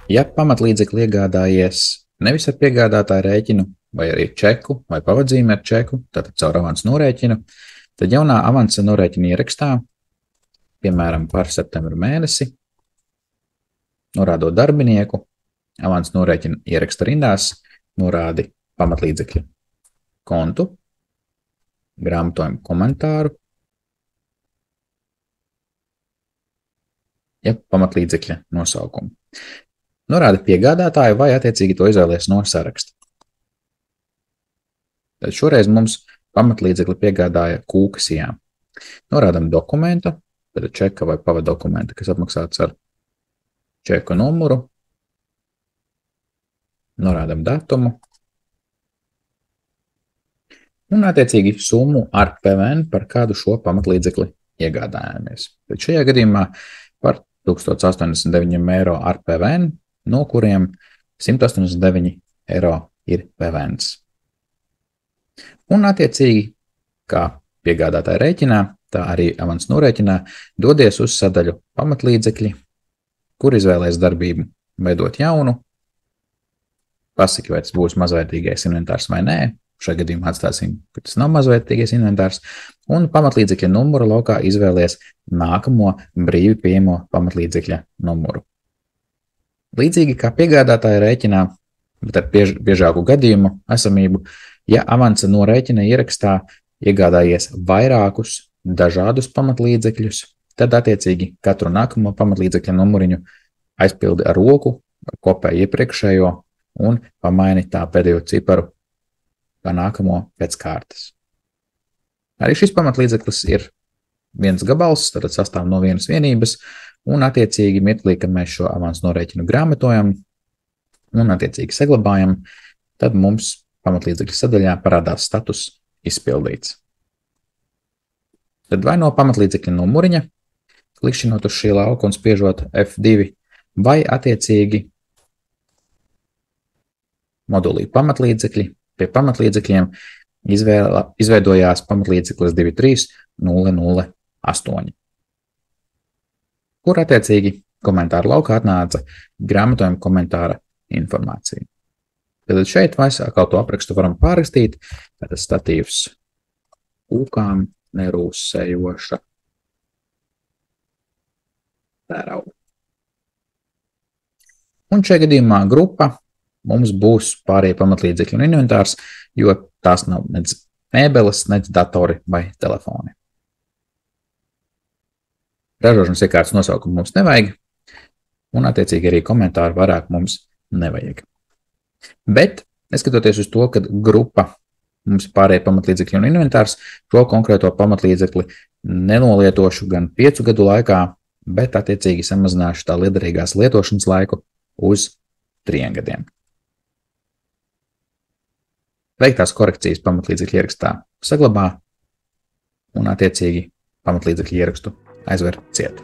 Ja pamatlīdzekli iegādājies nevis ar piegādātāja rēķinu, vai arī čeku, vai pavadzīmi ar čeku, tātad caur avansa norēķinu, tad jaunā avansa norēķina ierakstā, piemēram, par septembra mēnesi, norādot darbinieku, avansa norēķina ieraksta rindās, norādi pamatlīdzekļu kontu, grāmatojumu komentāru, ja pamatlīdzekļa nosaukumu. Norādi piegādātāju vai attiecīgi to izvēlies no saraksta. Tad šoreiz mums pamatlīdzekli piegādāja Kūkasijā. Norādam dokumentu, tad čeka vai pavada dokumenta, kas apmaksāts ar čeku numuru. Norādam datumu. Un attiecīgi summu ar PVN, par kādu šo pamatlīdzekli iegādājāmies. Tad šajā gadījumā par 1089 eiro ar PVN, no kuriem 189 eiro ir PVNs. Un attiecīgi, kā piegādātāja rēķinā, tā arī avansa norēķinā, dodies uz sadaļu pamatlīdzekļi, kur izvēlēs darbību veidot jaunu, pasaki, vai tas būs mazvērtīgais inventārs vai nē, šajā gadījumā atstāsim, ka tas nav mazvērtīgais inventārs, un pamatlīdzekļa numuru laukā izvēlies nākamo brīvi pieejamo pamatlīdzekļa numuru. Līdzīgi kā piegādātāja rēķinā, bet ar biežāku gadījumu esamību, ja avansa norēķina ierakstā iegādājies vairākus dažādus pamatlīdzekļus, tad attiecīgi katru nākamo pamatlīdzekļa numuriņu aizpildi ar roku, kopē iepriekšējo un pamaini tā pēdējo ciparu pa nākamo pēc kārtas. Arī šis pamatlīdzeklis ir viens gabals, tad sastāv no vienas vienības, un attiecīgi mirklī, kad mēs šo avansu norēķinu grāmatojam un attiecīgi saglabājam, tad mums pamatlīdzekļu sadaļā parādās status izpildīts. Tad vai no pamatlīdzekļa numuriņa, klikšķinot uz šī lauka un spiežot F2, vai attiecīgi modulī pamatlīdzekļi, pie pamatlīdzekļiem izveidojās pamatlīdzeklis 23008, kur attiecīgi komentāru laukā atnāca grāmatojuma komentāra informācija. Tad šeit mēs atkal to aprakstu varam pārrakstīt, tātad statīvs kūkām nerūsējoša tērauda. Un šajā gadījumā grupa mums būs pārējie pamatlīdzekļi un inventārs, jo tās nav nec mēbeles, nec datori vai telefoni. Ražošanas iekārtas nosaukumu mums nevajag, un attiecīgi arī komentāru vairāk mums nevajag. Bet, neskatoties uz to, ka grupa mums pārējie pamatlīdzekļi un inventārs, šo konkrēto pamatlīdzekli nenolietošu gan 5 gadu laikā, bet attiecīgi samazināšu tā liederīgās lietošanas laiku uz 3 gadiem. Veiktās korekcijas pamatlīdzekļu ierakstā saglabā un attiecīgi pamatlīdzekļu ierakstu aizver ciet.